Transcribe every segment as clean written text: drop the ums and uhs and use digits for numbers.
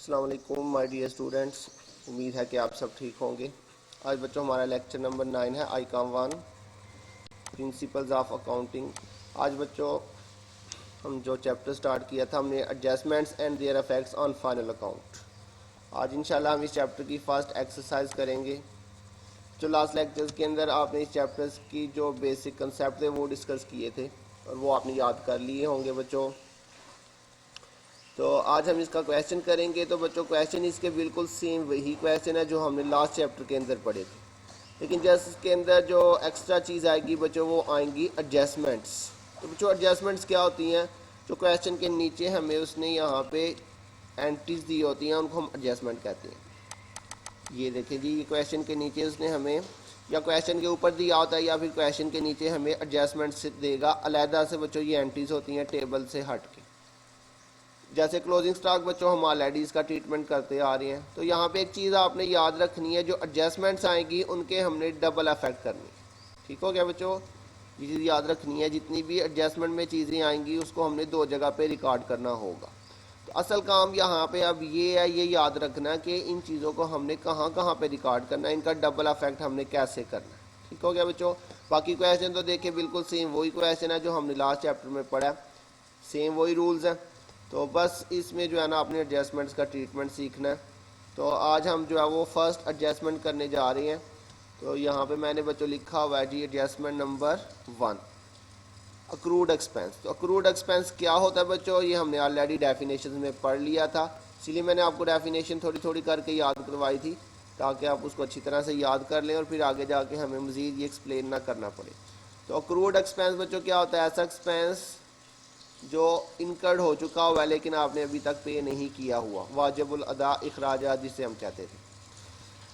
अस्सलाम वालेकुम my dear students. उम्मीद है कि आप सब ठीक होंगे। आज बच्चों हमारा लेक्चर नंबर 9 है आईकॉम 1 प्रिंसिपल्स ऑफ अकाउंटिंग। आज बच्चों हम जो चैप्टर स्टार्ट किया था हमने adjustments and there effects on final account. आज इंशाल्लाह हम इस चैप्टर की फर्स्ट एक्सरसाइज करेंगे। जो लास्ट लेक्चर्स के अंदर आपने इस चैप्टर्स की जो बेसिक कंसेप्ट थे वो डिस्कस किए थे और वो आपने याद कर लिए होंगे बच्चों। तो आज हम इसका क्वेश्चन करेंगे। तो बच्चों क्वेश्चन इसके बिल्कुल सेम वही क्वेश्चन है जो हमने लास्ट चैप्टर के अंदर पढ़े थे, लेकिन जस्ट इसके अंदर जो एक्स्ट्रा चीज़ आएगी बच्चों वो आएंगी एडजस्टमेंट्स। तो बच्चों एडजस्टमेंट्स क्या होती हैं? जो क्वेश्चन के नीचे हमें उसने यहाँ पे एंट्रीज दी होती हैं उनको हम एडजस्टमेंट कहते हैं। ये देखिए जी, ये क्वेश्चन के नीचे उसने हमें या क्वेश्चन के ऊपर दिया होता है या फिर क्वेश्चन के नीचे हमें एडजस्टमेंट्स देगा अलहदा से। बच्चों ये एंट्रीज होती हैं टेबल से हट के। जैसे क्लोजिंग स्टॉक बच्चों हम ऑलरेडी इसका ट्रीटमेंट करते आ रहे हैं। तो यहाँ पे एक चीज़ आपने याद रखनी है, जो एडजस्टमेंट्स आएंगी उनके हमने डबल अफेक्ट करनी है। ठीक हो गया बच्चों? ये चीज़ याद रखनी है, जितनी भी एडजस्टमेंट में चीज़ें आएंगी उसको हमने दो जगह पे रिकॉर्ड करना होगा। तो असल काम यहाँ पे अब ये है, ये याद रखना कि इन चीज़ों को हमने कहाँ कहाँ पे रिकॉर्ड करना है, इनका डबल अफेक्ट हमने कैसे करना है। ठीक हो गया बच्चों? बाकी क्वेश्चन तो देखिए बिल्कुल सेम वही क्वेश्चन है जो हमने लास्ट चैप्टर में पढ़ा, सेम वही रूल्स हैं। तो बस इसमें जो है ना अपने एडजस्टमेंट्स का ट्रीटमेंट सीखना है। तो आज हम जो है वो फर्स्ट एडजस्टमेंट करने जा रहे हैं। तो यहाँ पे मैंने बच्चों लिखा हुआ है जी एडजस्टमेंट नंबर 1 अक्रूड एक्सपेंस। तो अक्रूड एक्सपेंस क्या होता है बच्चों? ये हमने ऑलरेडी डेफिनेशन में पढ़ लिया था, इसीलिए मैंने आपको डेफिनेशन थोड़ी थोड़ी करके याद करवाई थी ताकि आप उसको अच्छी तरह से याद कर लें और फिर आगे जाके हमें मज़ीद ये एक्सप्लेन ना करना पड़े। तो अक्रूड एक्सपेंस बच्चों क्या होता है? ऐसा एक्सपेंस जो इनकर्ड हो चुका हुआ है लेकिन आपने अभी तक पे नहीं किया हुआ, वाजिबुल अदा इखराजात जिसे हम कहते थे।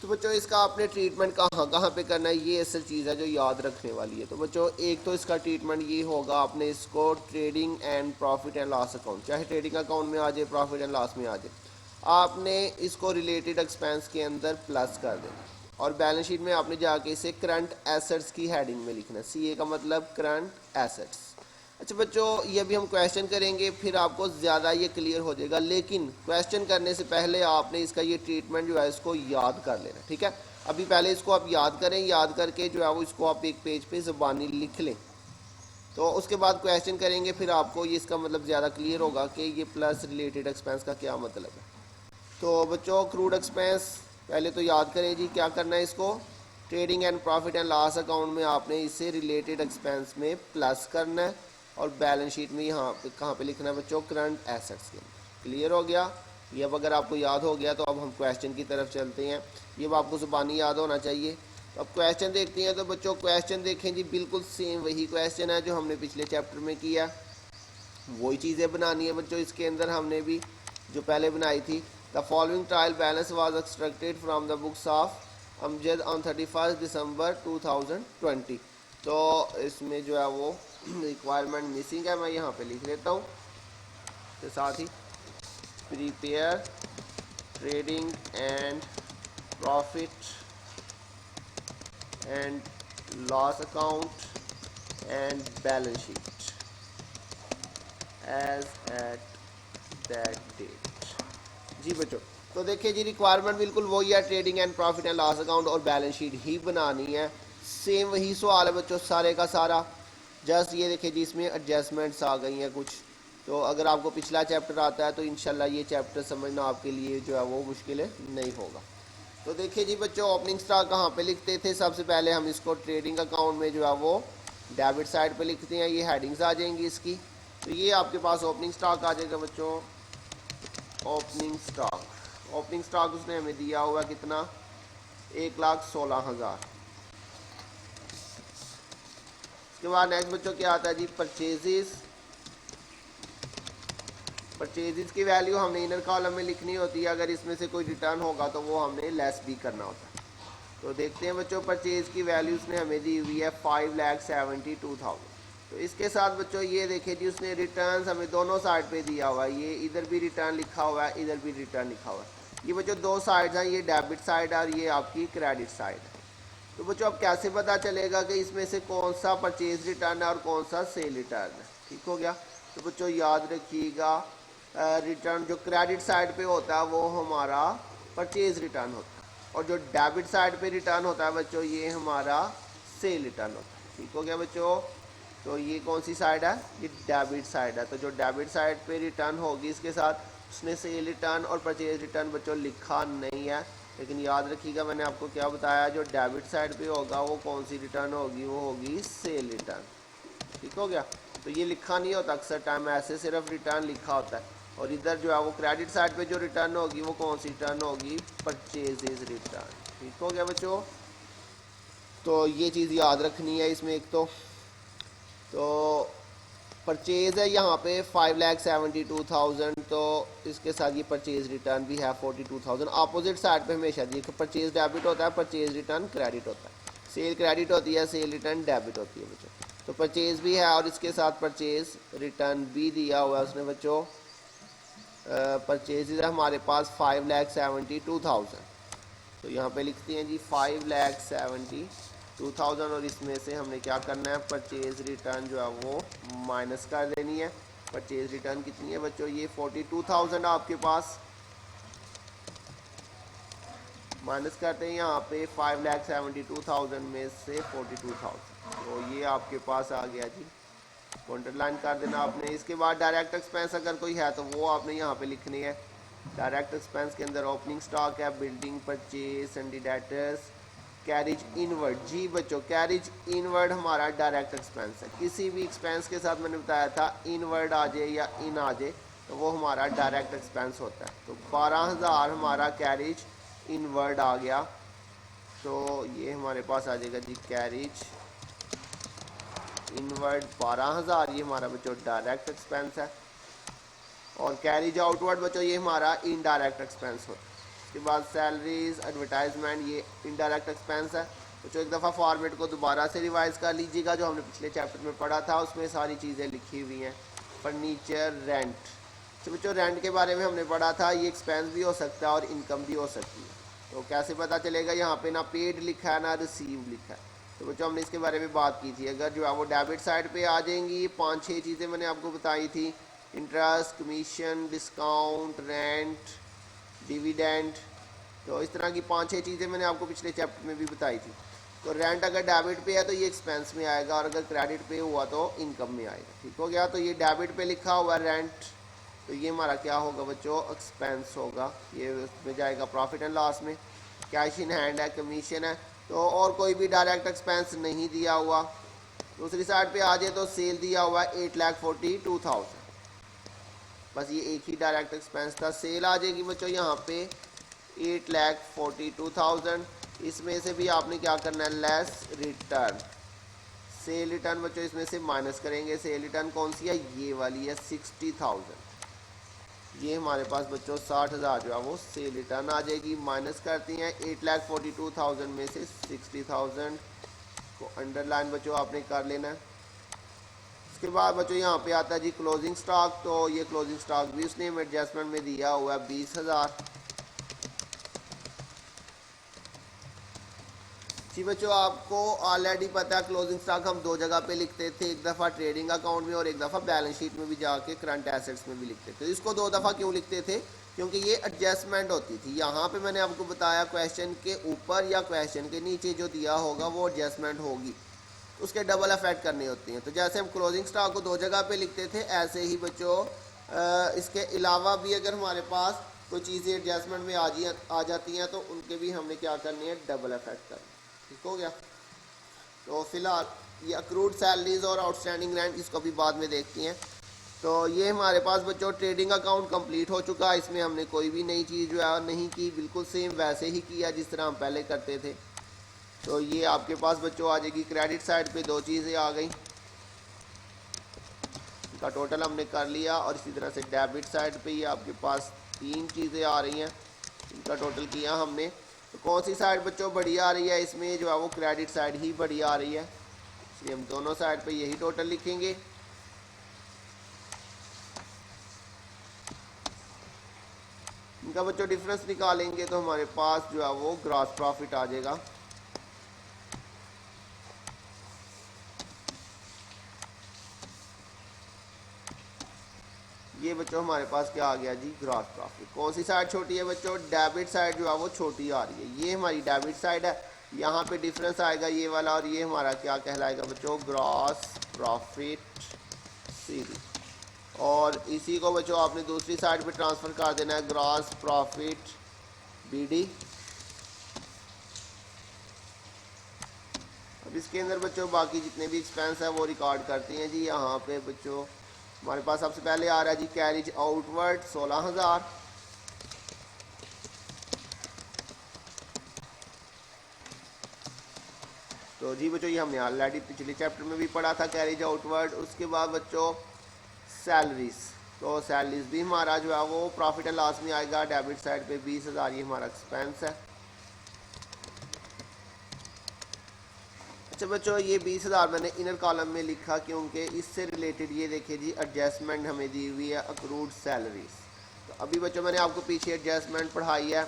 तो बच्चों इसका आपने ट्रीटमेंट कहाँ कहाँ पे करना है, ये असल चीज़ है जो याद रखने वाली है। तो बच्चों एक तो इसका ट्रीटमेंट ये होगा, आपने इसको trading and profit and loss account, चाहे ट्रेडिंग अकाउंट में आ जाए प्रॉफिट एंड लॉस में आ जाए, आपने इसको रिलेटेड एक्सपेंस के अंदर प्लस कर देना और बैलेंस शीट में आपने जाके इसे करंट एसेट्स की हेडिंग में लिखना। सी ए का मतलब करंट एसेट्स। अच्छा बच्चों ये भी हम क्वेश्चन करेंगे फिर आपको ज़्यादा ये क्लियर हो जाएगा, लेकिन क्वेश्चन करने से पहले आपने इसका ये ट्रीटमेंट जो है इसको याद कर लेना। ठीक है, अभी पहले इसको आप याद करें, याद करके जो है वो इसको आप एक पेज पे ज़बानी लिख लें। तो उसके बाद क्वेश्चन करेंगे फिर आपको ये इसका मतलब ज़्यादा क्लियर होगा कि ये प्लस रिलेटेड एक्सपेंस का क्या मतलब है। तो बच्चों क्रूड एक्सपेंस पहले तो याद करें जी, क्या करना है इसको trading and profit and loss account में आपने इसे रिलेटेड एक्सपेंस में प्लस करना है और बैलेंस शीट में यहाँ पे कहाँ पे लिखना है बच्चों? करंट एसेट्स के। क्लियर हो गया ये? अब अगर आपको याद हो गया तो अब हम क्वेश्चन की तरफ चलते हैं। ये आपको ज़ुबानी याद होना चाहिए। तो अब क्वेश्चन देखते हैं। तो बच्चों क्वेश्चन देखें जी, बिल्कुल सेम वही क्वेश्चन है जो हमने पिछले चैप्टर में किया, वही चीज़ें बनानी है बच्चों। इसके अंदर हमने भी जो पहले बनाई थी, the following trial balance was extracted from the books of Amjad on 31 दिसंबर 2020। तो इसमें जो है वो रिक्वायरमेंट मिसिंग है, मैं यहाँ पे लिख लेता हूँ। तो साथ ही prepare trading and profit and loss account and balance sheet as at that date. जी बच्चों तो देखिए जी, रिक्वायरमेंट बिल्कुल वही है, trading and profit and loss account और बैलेंस शीट ही बनानी है। सेम वही सवाल है बच्चों सारे का सारा। जस्ट ये देखिए जी, इसमें एडजस्टमेंट्स आ गई हैं कुछ। तो अगर आपको पिछला चैप्टर आता है तो इंशाल्लाह ये चैप्टर समझना आपके लिए जो है वो मुश्किल नहीं होगा। तो देखिए जी बच्चों, ओपनिंग स्टॉक कहाँ पे लिखते थे? सबसे पहले हम इसको ट्रेडिंग अकाउंट में जो है वो डेबिट साइड पे लिखते हैं। ये हेडिंग्स आ जाएंगी इसकी। तो ये आपके पास ओपनिंग स्टॉक आ जाएगा बच्चों। ओपनिंग स्टॉक उसने हमें दिया हुआ कितना? 1,16,000। उसके बाद नेक्स्ट बच्चों क्या आता है जी? परचेजेस की वैल्यू हमने इनर कॉलम में लिखनी होती है। अगर इसमें से कोई रिटर्न होगा तो वो हमने लेस भी करना होता है। तो देखते हैं बच्चों, परचेज की वैल्यू उसने हमें दी हुई है 5,72,000। तो इसके साथ बच्चों ये देखिए जी, उसने रिटर्न हमें दोनों साइड पे दिया हुआ है। ये इधर भी रिटर्न लिखा हुआ है, इधर भी रिटर्न लिखा हुआ है। ये बच्चों दो साइड हैं, ये डेबिट साइड और ये आपकी क्रेडिट साइड है। तो बच्चों अब कैसे पता चलेगा कि इसमें से कौन सा परचेज रिटर्न है और कौन सा सेल रिटर्न है? ठीक हो गया? तो बच्चों याद रखिएगा, रिटर्न जो क्रेडिट साइड पे होता है वो हमारा परचेज रिटर्न होता है, और जो डेबिट साइड पे रिटर्न होता है बच्चों ये हमारा सेल रिटर्न होता है। ठीक हो गया बच्चों। तो ये कौन सी साइड है, ये डेबिट साइड है। तो जो डेबिट साइड पे रिटर्न होगी इसके साथ उसने सेल रिटर्न और परचेज रिटर्न बच्चों लिखा नहीं है, लेकिन याद रखिएगा मैंने आपको क्या बताया, जो डेबिट साइड पे होगा वो कौन सी रिटर्न होगी, वो होगी सेल रिटर्न। ठीक हो गया। तो ये लिखा नहीं होता, अक्सर टाइम ऐसे सिर्फ रिटर्न लिखा होता है, और इधर जो है वो क्रेडिट साइड पे जो रिटर्न होगी वो कौन सी रिटर्न होगी, परचेजेज रिटर्न। ठीक हो गया बच्चों। तो ये चीज़ याद रखनी है इसमें। एक तो परचेज़ है यहाँ पे 5,72,000, तो इसके साथ ये परचेज़ रिटर्न भी है 42,000। अपोजिट साइड पे हमेशा देखिए परचेज़ डेबिट होता है, परचेज़ रिटर्न क्रेडिट होता है, सेल क्रेडिट होती है, सेल रिटर्न डेबिट होती है बच्चों। तो परचेज़ भी है और इसके साथ परचेज़ रिटर्न भी दिया हुआ है उसने बच्चों। परचेज़ है हमारे पास 5,72,000, तो यहाँ पे लिखते हैं जी 5,72,000, और इसमें से हमने क्या करना है, परचेज रिटर्न जो है वो माइनस कर देनी है। परचेज रिटर्न कितनी है बच्चों, ये 42,000 आपके पास, माइनस करते हैं यहाँ पे 5,72,000 में से 42,000, तो ये आपके पास आ गया जी। अंडरलाइन कर देना आपने। इसके बाद डायरेक्ट एक्सपेंस अगर कोई है तो वो आपने यहाँ पे लिखनी है। डायरेक्ट एक्सपेंस के अंदर ओपनिंग स्टॉक है, building, purchase, sundry debtors, carriage inward. जी बच्चों, कैरिज इनवर्ड हमारा डायरेक्ट एक्सपेंस है। किसी भी एक्सपेंस के साथ मैंने बताया था इनवर्ड आ जाए या इन आ जाए तो वो हमारा डायरेक्ट एक्सपेंस होता है। तो 12,000 हमारा कैरिज इनवर्ड आ गया, तो ये हमारे पास आ जाएगा जी कैरिज इनवर्ड 12,000, ये हमारा बच्चों डायरेक्ट एक्सपेंस है। और कैरिज आउटवर्ड बच्चों ये हमारा इनडायरेक्ट एक्सपेंस होता है। उसके बाद सैलरीज, एडवर्टाइजमेंट, ये इनडायरेक्ट एक्सपेंस है। बच्चों एक दफ़ा फॉर्मेट को दोबारा से रिवाइज कर लीजिएगा, जो हमने पिछले चैप्टर में पढ़ा था उसमें सारी चीज़ें लिखी हुई हैं। फर्नीचर, रेंट, तो बच्चों रेंट के बारे में हमने पढ़ा था, ये एक्सपेंस भी हो सकता है और इनकम भी हो सकती है। तो कैसे पता चलेगा, यहाँ पे ना पेड लिखा है ना रिसीव लिखा है। तो बच्चों हमने इसके बारे में बात की थी। अगर जो है वो डेबिट साइड पे आ जाएंगी, ये 5-6 चीज़ें मैंने आपको बताई थी, interest, commission, discount, rent, dividend, तो इस तरह की 5-6 चीज़ें मैंने आपको पिछले चैप्टर में भी बताई थी। तो रेंट अगर डेबिट पे है तो ये एक्सपेंस में आएगा, और अगर क्रेडिट पे हुआ तो इनकम में आएगा। ठीक हो गया। तो ये डेबिट पे लिखा हुआ रेंट, तो ये हमारा क्या होगा बच्चों, एक्सपेंस होगा, ये उसमें जाएगा प्रॉफिट एंड लॉस में। कैश इन हैंड है, कमीशन है, तो और कोई भी डायरेक्ट एक्सपेंस नहीं दिया हुआ। दूसरी साइड पे आ जाए तो सेल दिया हुआ है 8,42,000, बस ये एक ही डायरेक्ट एक्सपेंस था। सेल आ जाएगी बच्चों यहाँ पे 8,42,000, इसमें से भी आपने क्या करना है, लेस रिटर्न, सेल रिटर्न बच्चों इसमें से माइनस करेंगे। सेल रिटर्न कौन सी है, ये वाली है 60,000, ये हमारे पास बच्चों 60,000 जो है वो सेल रिटर्न आ जाएगी। माइनस करती हैं 8,42,000 में से 60,000 को अंडरलाइन बच्चों आपने कर लेना है। उसके बाद बच्चों यहाँ पे आता है जी क्लोजिंग स्टॉक, तो ये क्लोजिंग स्टॉक भी उसने एडजस्टमेंट में दिया हुआ है 20,000। जी बच्चों आपको ऑलरेडी पता है क्लोजिंग स्टॉक हम 2 जगह पे लिखते थे, एक दफ़ा ट्रेडिंग अकाउंट में और एक दफ़ा बैलेंस शीट में भी जाके करंट एसेट्स में भी लिखते थे। इसको 2 दफ़ा क्यों लिखते थे, क्योंकि ये एडजस्टमेंट होती थी। यहाँ पे मैंने आपको बताया क्वेश्चन के ऊपर या क्वेश्चन के नीचे जो दिया होगा वो एडजस्टमेंट होगी, उसके डबल इफेक्ट करनी होती हैं। तो जैसे हम क्लोजिंग स्टॉक को 2 जगह पे लिखते थे, ऐसे ही बच्चों इसके अलावा भी अगर हमारे पास कोई चीज़ें एडजस्टमेंट में आ जाती हैं तो उनके भी हमने क्या करनी है, डबल इफेक्ट करना। ठीक हो गया। तो फिलहाल ये अक्रूड सैलरीज और आउटस्टैंडिंग रेंट इसको भी बाद में देखती हैं। तो ये हमारे पास बच्चों ट्रेडिंग अकाउंट कंप्लीट हो चुका है, इसमें हमने कोई भी नई चीज़ जो है नहीं की, बिल्कुल सेम वैसे ही किया जिस तरह हम पहले करते थे। तो ये आपके पास बच्चों आ जाएगी क्रेडिट साइड पे 2 चीज़ें आ गई, इनका टोटल हमने कर लिया, और इसी तरह से डेबिट साइड पे ये आपके पास 3 चीज़ें आ रही हैं, इनका टोटल किया हमने। तो कौन सी साइड बच्चों बड़ी आ रही है, इसमें जो है वो क्रेडिट साइड ही बड़ी आ रही है, इसलिए हम दोनों साइड पे यही टोटल लिखेंगे। इनका बच्चों डिफरेंस निकालेंगे तो हमारे पास जो है वो ग्रॉस प्रॉफिट आ जाएगा। ये बच्चों हमारे पास क्या आ गया जी, ग्रॉस प्रॉफिट। कौन सी साइड छोटी है बच्चों, डेबिट साइड जो है वो छोटी आ रही है, ये हमारी डेबिट साइड है। यहाँ पे डिफरेंस आएगा ये वाला, और ये हमारा क्या कहलाएगा बच्चों, ग्रॉस प्रॉफिट सीधी। और इसी को बच्चों आपने दूसरी साइड पे ट्रांसफ़र कर देना है, ग्रॉस प्रॉफिट बीडी। अब इसके अंदर बच्चों बाकी जितने भी एक्सपेंस है वो रिकॉर्ड करते हैं जी। यहाँ पे बच्चों हमारे पास सबसे पहले आ रहा है जी कैरिज आउटवर्ड 16,000। तो जी बच्चों ये हमने ऑलरेडी पिछले चैप्टर में भी पढ़ा था, कैरिज आउटवर्ड। उसके बाद बच्चों सैलरीज, तो सैलरीज भी हमारा जो है वो प्रॉफिट एंड लॉस में आएगा। डेबिट साइड पे 20,000 ये हमारा एक्सपेंस है। अच्छा बच्चों ये 20,000 मैंने इनर कॉलम में लिखा क्योंकि इससे रिलेटेड ये देखिए जी एडजस्टमेंट हमें दी हुई है अक्रूड सैलरीज। तो अभी बच्चों मैंने आपको पीछे एडजस्टमेंट पढ़ाई है।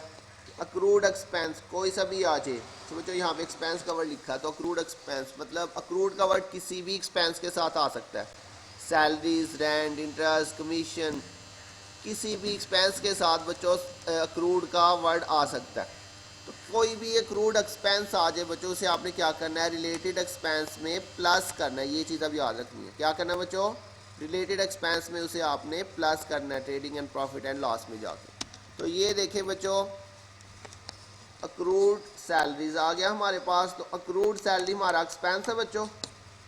अक्रूड एक्सपेंस कोई सा भी आ जाए, तो बच्चों यहाँ पे एक्सपेंस का वर्ड लिखा है, तो अक्रूड एक्सपेंस मतलब अक्रूड का वर्ड किसी भी एक्सपेंस के साथ आ सकता है। सैलरीज, रेंट, इंटरेस्ट, कमीशन, किसी भी एक्सपेंस के साथ बच्चों अक्रूड का वर्ड आ सकता है। तो कोई भी अक्रूड एक्सपेंस आ जाए बच्चों, उसे आपने क्या करना है, रिलेटेड एक्सपेंस में प्लस करना है। ये चीज़ अब याद रखनी है, क्या करना है बच्चों, रिलेटेड एक्सपेंस में उसे आपने प्लस करना है trading and profit and loss में जाके। तो ये देखें बच्चों अक्रूड सैलरीज आ गया हमारे पास। तो अक्रूड सैलरी हमारा एक्सपेंस है बच्चों,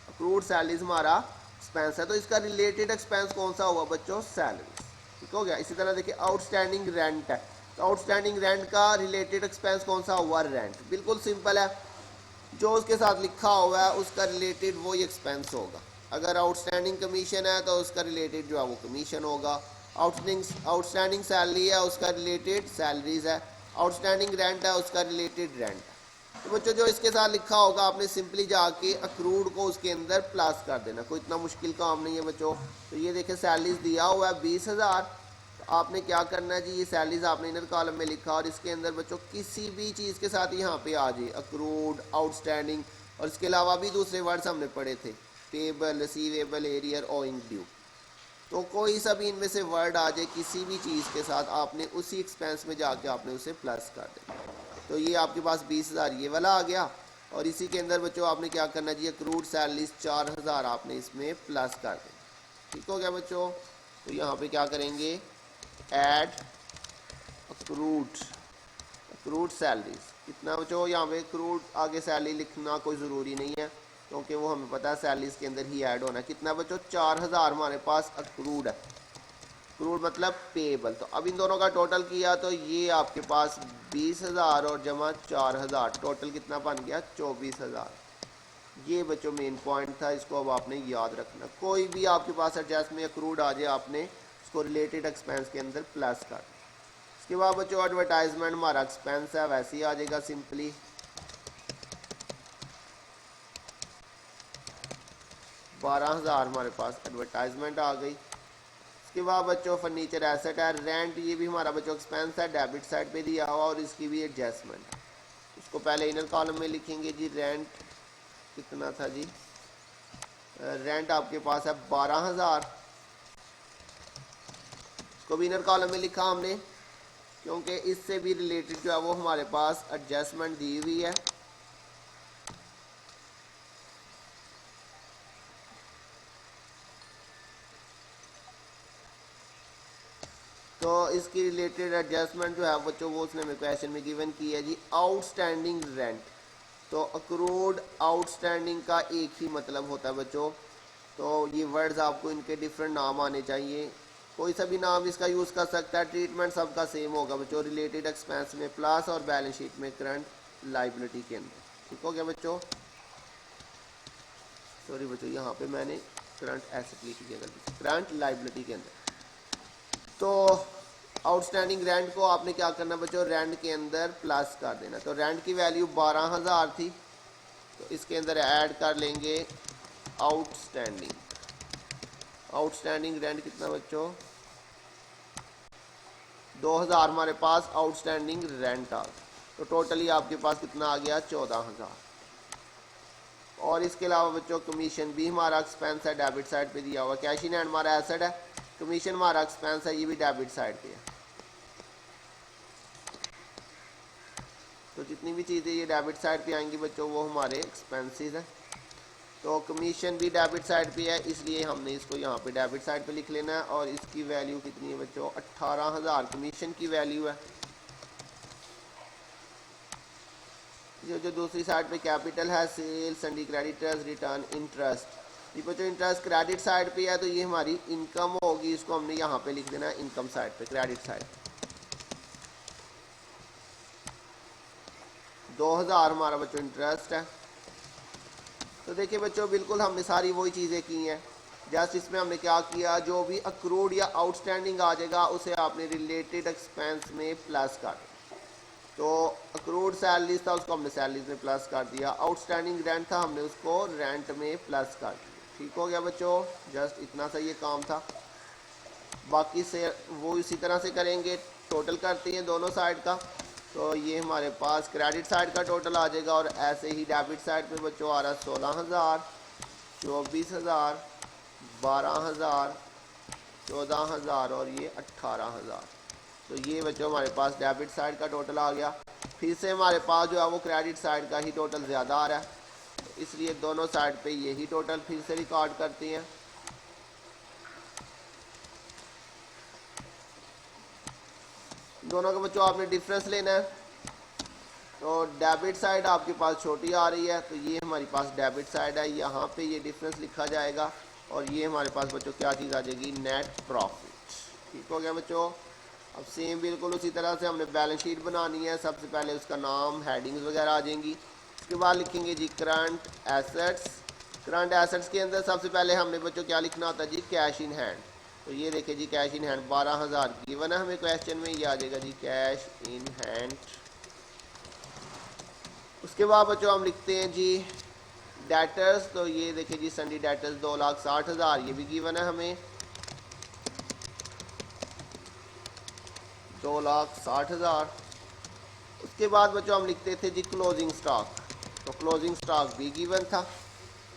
अक्रूड सैलरीज हमारा एक्सपेंस है। तो इसका रिलेटेड एक्सपेंस कौन सा हुआ बच्चों, सैलरीज। ठीक हो गया। इसी तरह देखिए आउटस्टैंडिंग रेंट है, तो आउटस्टैंडिंग रेंट का रिलेटेड एक्सपेंस कौन सा हुआ, रेंट। बिल्कुल सिंपल है, जो उसके साथ लिखा हुआ है उसका रिलेटेड वही एक्सपेंस होगा। अगर आउटस्टैंडिंग कमीशन है तो उसका रिलेटेड जो है वो कमीशन होगा। आउटस्टैंडिंग सैलरी है उसका रिलेटेड सैलरीज है। आउटस्टैंडिंग रेंट है उसका रिलेटेड रेंट। तो बच्चों जो इसके साथ लिखा होगा आपने सिंपली जाके अक्रूड को उसके अंदर प्लस कर देना, कोई इतना मुश्किल काम नहीं है बच्चों। तो ये देखिए सैलरीज दिया हुआ है 20,000, तो आपने क्या करना है जी, ये सैलरीज आपने इनर कॉलम में लिखा और इसके अंदर बच्चों किसी भी चीज़ के साथ यहाँ पे आ जाए अक्रूड, आउटस्टैंडिंग, और इसके अलावा भी दूसरे वर्ड्स हमने पढ़े थे, payable, receivable, arrear, owing due. तो कोई सा भी इनमें से वर्ड आ जाए किसी भी चीज़ के साथ, आपने उसी एक्सपेंस में जाके आपने उसे प्लस कर देना। तो ये आपके पास 20,000 ये वाला आ गया। और इसी के अंदर बच्चों आपने क्या करना जी, अक्रूड सैलरीज 4,000 आपने इसमें प्लस कर देना। ठीक हो गया बच्चों। तो यहाँ पे क्या करेंगे, ऐड अक्रूड सैलरीज कितना बच्चों, यहाँ पे अक्रूड आगे सैलरी लिखना कोई ज़रूरी नहीं है क्योंकि वो हमें पता है सैलरीज के अंदर ही ऐड होना है। कितना बच्चों, 4,000 हमारे पास अक्रूड है। अक्रूड मतलब पेबल। तो अब इन दोनों का टोटल किया तो ये आपके पास 20,000 और जमा 4,000, टोटल कितना बन गया, 24,000। ये बच्चों मेन पॉइंट था, इसको अब आपने याद रखना। कोई भी आपके पास एडजस्ट में अक्रूड आ जाए आपने इसको रिलेटेड एक्सपेंस के अंदर प्लस कर। इसके बाद बच्चों एडवर्टाइजमेंट हमारा एक्सपेंस है, वैसे ही आ जाएगा सिंपली। $12,000 हमारे पास एडवर्टाइजमेंट आ गई। इसके बाद बच्चों फर्नीचर एसेट है, रेंट, ये भी हमारा बच्चों एक्सपेंस है, डेबिट साइड पे दिया हुआ और इसकी भी एडजस्टमेंट है। इसको पहले इनर कॉलम में लिखेंगे जी, रेंट कितना था जी, रेंट आपके पास है 12,000। इसको भी इनर कॉलम में लिखा हमने क्योंकि इससे भी रिलेटेड जो है वो हमारे पास एडजस्टमेंट दी हुई है। तो इसकी रिलेटेड एडजस्टमेंट जो है बच्चों वो उसने हमें क्वेश्चन में गिवन की है जी, आउटस्टैंडिंग रेंट। तो अक्रूड आउटस्टैंडिंग का एक ही मतलब होता है बच्चों, तो ये वर्ड्स आपको इनके डिफरेंट नाम आने चाहिए, कोई सा भी नाम इसका यूज़ कर सकता है, ट्रीटमेंट सबका सेम होगा बच्चों, रिलेटेड एक्सपेंस में प्लस और बैलेंस शीट में करंट लाइबिलिटी के अंदर। ठीक हो गया बच्चों। सॉरी बच्चों यहाँ पे मैंने करंट एसेट लिख दिया गलती, करंट लाइबिलिटी के अंदर। तो आउटस्टैंडिंग रेंट को आपने क्या करना बच्चों, रेंट के अंदर प्लस कर देना। तो रेंट की वैल्यू 12,000 थी, तो इसके अंदर ऐड कर लेंगे आउटस्टैंडिंग रेंट कितना बच्चों, 2,000 हमारे पास आउटस्टैंडिंग रेंट आ गया। तो टोटली आपके पास कितना आ गया, 14,000। और इसके अलावा बच्चों कमीशन भी हमारा एक्सपेंस है, डेबिट साइड पे दिया हुआ। कैश इन हैंड हमारा एसेट है, कमीशन हमारा एक्सपेंस है, ये भी डेबिट साइड पे है। तो जितनी भी चीज़ें ये डेबिट साइड पे आएंगी बच्चों वो हमारे एक्सपेंसेस हैं। तो कमीशन भी डेबिट साइड पे है, इसलिए हमने इसको यहाँ पे डेबिट साइड पे लिख लेना है। और इसकी वैल्यू कितनी है बच्चों, 18,000 कमीशन की वैल्यू है। जो दूसरी साइड पे कैपिटल है, sales and creditors, return, interest. ये बच्चों इंटरेस्ट क्रेडिट साइड पे है, तो ये हमारी इनकम होगी, इसको हमने यहाँ पे लिख देना है इनकम साइड पे, क्रेडिट साइड। 2,000 हमारा बच्चों इंटरेस्ट है। तो देखिए बच्चों बिल्कुल हमने सारी वही चीज़ें की हैं। जस्ट इसमें हमने क्या किया, जो भी अक्रूड या आउटस्टैंडिंग आ जाएगा उसे आपने रिलेटेड एक्सपेंस में प्लस कर दिया। तो अक्रूड सैलरीज था उसको हमने सैलरीज में प्लस कर दिया, आउटस्टैंडिंग रेंट था हमने उसको रेंट में प्लस कर दिया। ठीक हो गया बच्चों, जस्ट इतना सा ये काम था। बाकी से वो इसी तरह से करेंगे, टोटल करते हैं दोनों साइड का। तो ये हमारे पास क्रेडिट साइड का टोटल आ जाएगा, और ऐसे ही डेबिट साइड पे बच्चों आ रहा है 16,000, 24,000, 12,000, 14,000 और ये 18,000। तो ये बच्चों हमारे पास डेबिट साइड का टोटल आ गया। फिर से हमारे पास जो है वो क्रेडिट साइड का ही टोटल ज़्यादा आ रहा है, तो इसलिए दोनों साइड पे यही टोटल फिर से रिकॉर्ड करते हैं। दोनों के बच्चों आपने डिफरेंस लेना है। तो डेबिट साइड आपके पास छोटी आ रही है, तो ये हमारे पास डेबिट साइड है, यहाँ पे ये डिफरेंस लिखा जाएगा। और ये हमारे पास बच्चों क्या चीज़ आ जाएगी, नेट प्रॉफिट। ठीक हो गया बच्चों। अब सेम बिल्कुल उसी तरह से हमने बैलेंस शीट बनानी है। सबसे पहले उसका नाम, हेडिंग्स वगैरह आ जाएंगी। उसके बाद लिखेंगे जी करंट एसेट्स। करंट एसेट्स के अंदर सबसे पहले हमने बच्चों क्या लिखना होता है जी, कैश इन हैंड। तो ये देखिए जी कैश इन हैंड 12,000 गिवन है हमें क्वेश्चन में, ये आ जाएगा जी कैश इन हैंड। उसके बाद बच्चों हम लिखते हैं जी डेटर्स। तो ये देखिए जी संडी डेटर्स 2,60,000, ये भी गिवन है हमें 2,60,000। उसके बाद बच्चों हम लिखते थे जी क्लोजिंग स्टॉक। तो क्लोजिंग स्टॉक भी गिवन था।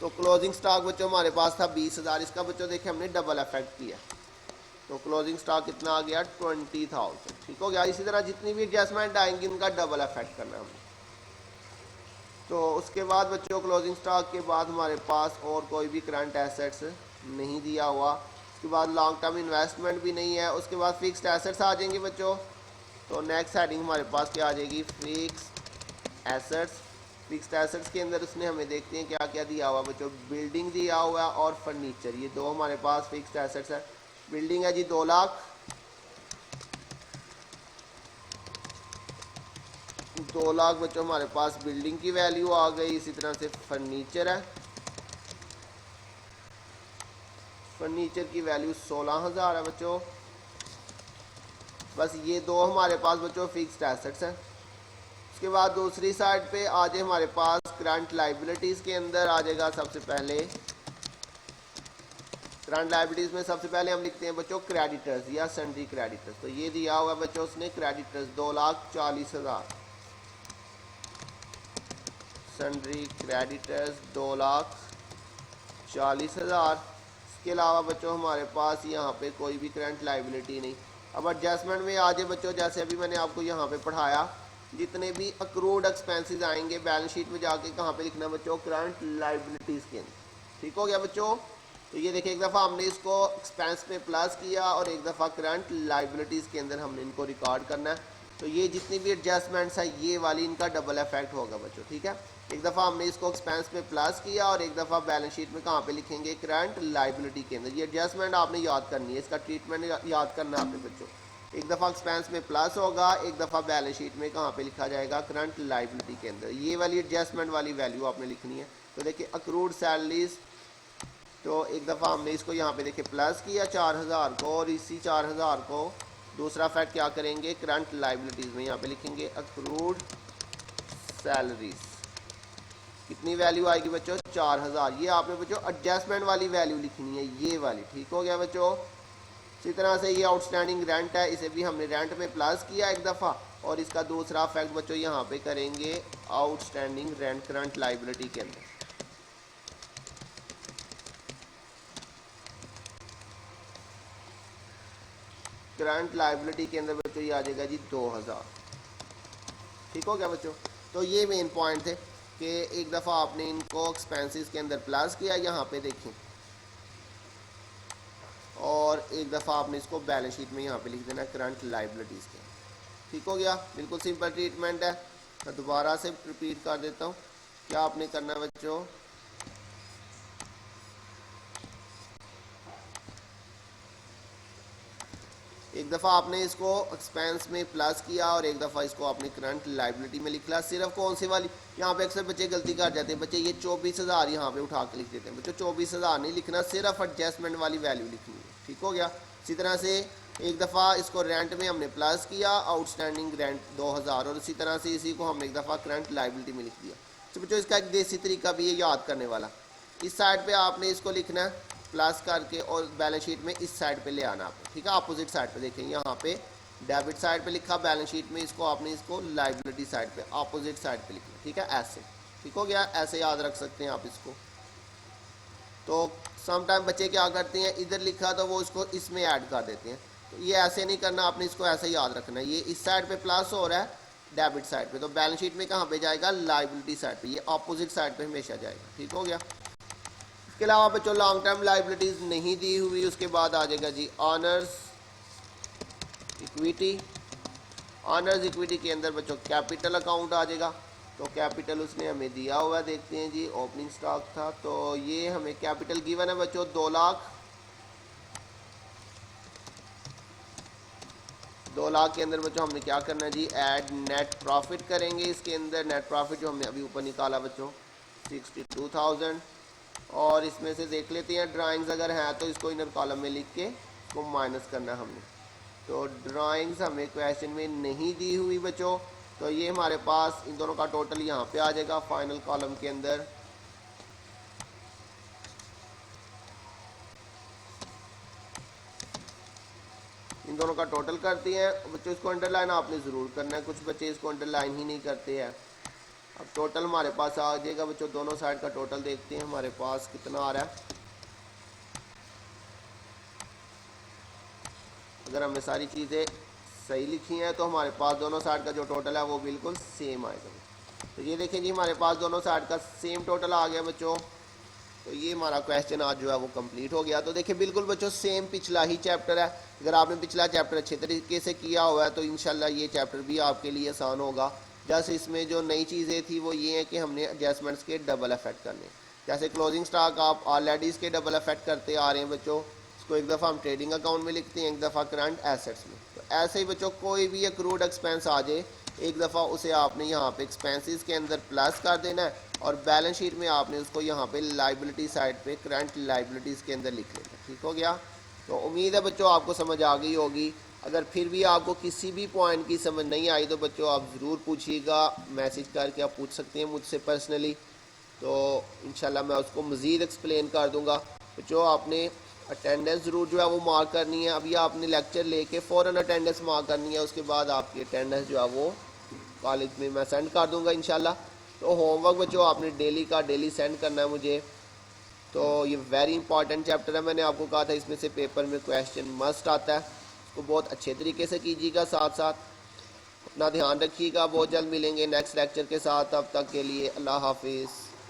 तो क्लोजिंग स्टॉक बच्चों हमारे पास था 20,000। इसका बच्चों देखिए हमने डबल इफेक्ट किया, तो क्लोजिंग स्टॉक कितना आ गया, 20,000। ठीक हो गया। इसी तरह जितनी भी एडजस्टमेंट आएंगी उनका डबल इफेक्ट करना हमने। तो उसके बाद बच्चों क्लोजिंग स्टॉक के बाद हमारे पास और कोई भी करंट एसेट्स नहीं दिया हुआ। उसके बाद लॉन्ग टर्म इन्वेस्टमेंट भी नहीं है। उसके बाद फिक्स्ड एसेट्स आ जाएंगे बच्चों। तो नेक्स्ट हेडिंग हमारे पास क्या आ जाएगी, फिक्स्ड एसेट्स। फिक्स्ड एसेट्स के अंदर उसने हमें देखते हैं क्या क्या दिया हुआ बच्चों, बिल्डिंग दिया हुआ है और फर्नीचर, ये दो हमारे पास फिक्स्ड एसेट्स है। बिल्डिंग है जी 2 लाख, 2 लाख बच्चों हमारे पास बिल्डिंग की वैल्यू आ गई। इसी तरह से फर्नीचर है, फर्नीचर की वैल्यू 16,000 है बच्चों। बस ये दो हमारे पास बच्चों फिक्स्ड एसेट्स हैं। उसके बाद दूसरी साइड पे आ जाए हमारे पास करंट लाइबिलिटीज़ के अंदर आ जाएगा सबसे पहले, करंट लाइबिलिटीज़ में सबसे पहले हम लिखते हैं बच्चों क्रेडिटर्स या सन्ड्री क्रेडिटर्स। तो ये दिया हुआ बच्चों उसने क्रेडिटर्स 2,40,000, सन्ड्री क्रेडिटर्स 2,40,000। इसके अलावा बच्चों हमारे पास यहाँ पे कोई भी करंट लाइबिलिटी नहीं। अब एडजस्टमेंट में आ जाए बच्चों, जैसे अभी मैंने आपको यहाँ पे पढ़ाया, जितने भी अक्रूड एक्सपेंसेस आएंगे बैलेंस शीट में जाके कहाँ पे लिखना बच्चों, करंट लाइबिलिटीज़ के अंदर। ठीक हो गया बच्चों। तो ये देखिए एक दफ़ा हमने इसको एक्सपेंस में प्लस किया और एक दफ़ा करंट लाइबिलिटीज़ के अंदर हमने इनको रिकॉर्ड करना है। तो ये जितनी भी एडजस्टमेंट्स है ये वाली इनका डबल इफेक्ट होगा बच्चों। ठीक है, एक दफ़ा हमने इसको एक्सपेंस में प्लस किया और एक दफ़ा बैलेंस शीट में कहाँ पे लिखेंगे, करंट लाइबिलिटी के अंदर। ये एडजस्टमेंट आपने याद करनी है, इसका ट्रीटमेंट याद करना है आपने बच्चों। एक दफ़ा एक्सपेंस में प्लस होगा, एक दफ़ा बैलेंस शीट में कहाँ पे लिखा जाएगा, करंट लाइबिलिटी के अंदर। ये वाली एडजस्टमेंट वाली वैल्यू आपने लिखनी है। तो देखिए अक्रूड सैलरीज, तो एक दफ़ा हमने इसको यहाँ पे देखिए प्लस किया 4,000 को, और इसी 4,000 को दूसरा फैक्ट क्या करेंगे, करंट लाइबिलिटीज़ में यहाँ पे लिखेंगे अक्रूड सैलरीज। कितनी वैल्यू आएगी बच्चों, 4,000। ये आपने बच्चों एडजस्टमेंट वाली वैल्यू लिखनी है, ये वाली। ठीक हो गया बच्चों। इसी तरह से ये आउटस्टैंडिंग रेंट है, इसे भी हमने रेंट में प्लस किया एक दफ़ा, और इसका दूसरा फैक्ट बच्चों यहाँ पे करेंगे आउटस्टैंडिंग रेंट करंट लाइबिलिटी के अंदर। करंट लाइबिलिटी के अंदर बच्चों ये आ जाएगा जी 2000। ठीक हो गया बच्चों। तो ये मेन पॉइंट थे कि एक दफ़ा आपने इनको एक्सपेंसेस के अंदर प्लस किया, यहाँ पे देखें, और एक दफ़ा आपने इसको बैलेंस शीट में यहाँ पे लिख देना करंट लाइबिलिटीज़ के। ठीक हो गया, बिल्कुल सिंपल ट्रीटमेंट है। मैं दोबारा से रिपीट कर देता हूँ क्या आपने करना है बच्चों। एक दफ़ा आपने इसको एक्सपेंस में प्लस किया और एक दफ़ा इसको आपने करंट लाइबिलिटी में लिखा। सिर्फ कौन सी वाली, यहाँ पे अक्सर बच्चे गलती कर जाते हैं, बच्चे ये 24,000 यहाँ पे उठा के लिख देते हैं। बच्चों 24,000 नहीं लिखना, सिर्फ एडजस्टमेंट वाली वैल्यू लिखनी है। ठीक हो गया। इसी तरह से एक दफ़ा इसको रेंट में हमने प्लस किया, आउटस्टैंडिंग रेंट 2000, और इसी तरह से इसी को हमने एक दफ़ा करंट लाइबिलिटी में लिख दिया। तो बच्चों इसका एक देसी तरीका भी है याद करने वाला। इस साइड पे आपने इसको लिखना है प्लस करके और बैलेंस शीट में इस साइड पे ले आना आपको। ठीक है, अपोजिट साइड पे देखें, यहाँ पे डेबिट साइड पे लिखा, बैलेंस शीट में इसको आपने इसको लाइबिलिटी साइड पे अपोजिट साइड पे लिखना। ठीक है, ऐसे। ठीक हो गया, ऐसे याद रख सकते हैं आप इसको। तो सम टाइम बच्चे क्या करते हैं, इधर लिखा तो वो इसको इसमें ऐड कर देते हैं, तो ये ऐसे नहीं करना, आपने इसको ऐसे याद रखना है। ये इस साइड पे प्लस हो रहा है डेबिट साइड पे, तो बैलेंस शीट में कहाँ पे जाएगा, लाइबिलिटी साइड पे, ये अपोजिट साइड पे हमेशा जाएगा। ठीक हो गया। इसके अलावा बच्चों लॉन्ग टर्म लाइबिलिटीज नहीं दी हुई, उसके बाद आ जाएगा जी ऑनर्स इक्विटी। ऑनर्स इक्विटी के अंदर बच्चों कैपिटल अकाउंट आ जाएगा, तो कैपिटल उसने हमें दिया हुआ है, देखते हैं जी, ओपनिंग स्टॉक था, तो ये हमें कैपिटल गिवन है बच्चों 2 लाख। 2 लाख के अंदर बच्चों हमने क्या करना है जी, ऐड नेट प्रॉफिट करेंगे। इसके अंदर नेट प्रॉफिट जो हमने अभी ऊपर निकाला बच्चों 62,000, और इसमें से देख लेते हैं ड्राइंग्स अगर हैं तो इसको इनर कॉलम में लिख के इसको माइनस करना है हमने। तो ड्राइंग्स हमें क्वेश्चन में नहीं दी हुई बच्चों, तो ये हमारे पास इन दोनों का टोटल यहाँ पे आ जाएगा फाइनल कॉलम के अंदर। इन दोनों का टोटल करते हैं बच्चों। इसको अंडरलाइन आपने ज़रूर करना है, कुछ बच्चे इसको अंडरलाइन ही नहीं करते हैं। अब टोटल हमारे पास आ जाएगा बच्चों, दोनों साइड का टोटल देखते हैं हमारे पास कितना आ रहा है। अगर हमने सारी चीज़ें सही लिखी हैं तो हमारे पास दोनों साइड का जो टोटल है वो बिल्कुल सेम आएगा। तो ये देखें जी, हमारे पास दोनों साइड का सेम टोटल आ गया बच्चों। तो ये हमारा क्वेश्चन आज जो है वो कंप्लीट हो गया। तो देखिए बिल्कुल बच्चों सेम पिछला ही चैप्टर है। अगर आपने पिछला चैप्टर अच्छे तरीके से किया हुआ है तो इंशाल्लाह ये चैप्टर भी आपके लिए आसान होगा। जैसे इसमें जो नई चीज़ें थी वो ये है कि हमने एडजस्टमेंट्स के डबल इफेक्ट करने, जैसे क्लोजिंग स्टॉक आप ऑलरेडी इसके डबल इफेक्ट करते आ रहे हैं बच्चों। इसको एक दफ़ा हम ट्रेडिंग अकाउंट में लिखते हैं, एक दफ़ा करंट एसेट्स में। तो ऐसे ही बच्चों कोई भी अक्रूड एक्सपेंस आ जाए, एक दफ़ा उसे आपने यहाँ पे एक्सपेंसेस के अंदर प्लस कर देना है, और बैलेंस शीट में आपने उसको यहाँ पे लाइबिलिटी साइड पे करंट लाइबिलिटीज़ के अंदर लिख लेना। ठीक हो गया। तो उम्मीद है बच्चों आपको समझ आ गई होगी। अगर फिर भी आपको किसी भी पॉइंट की समझ नहीं आई तो बच्चों आप ज़रूर पूछिएगा, मैसेज करके आप पूछ सकते हैं मुझसे पर्सनली, तो इंशाल्लाह मैं उसको मज़ीद एक्सप्लेन कर दूँगा। बच्चों आपने अटेंडेंस ज़रूर जो है वो मार्क करनी है। अभी आपने लेक्चर लेके फ़ौरन अटेंडेंस मार्क करनी है, उसके बाद आपकी अटेंडेंस जो है वो कॉलेज में मैं सेंड कर दूँगा इंशाल्लाह। तो होमवर्क बच्चों आपने डेली का डेली सेंड करना है मुझे। तो ये वेरी इंपॉर्टेंट चैप्टर है, मैंने आपको कहा था इसमें से पेपर में क्वेश्चन मस्ट आता है, इसको बहुत अच्छे तरीके से कीजिएगा। साथ साथ अपना ध्यान रखिएगा। बहुत जल्द मिलेंगे नेक्स्ट लेक्चर के साथ, तब तक के लिए अल्लाह हाफिज़।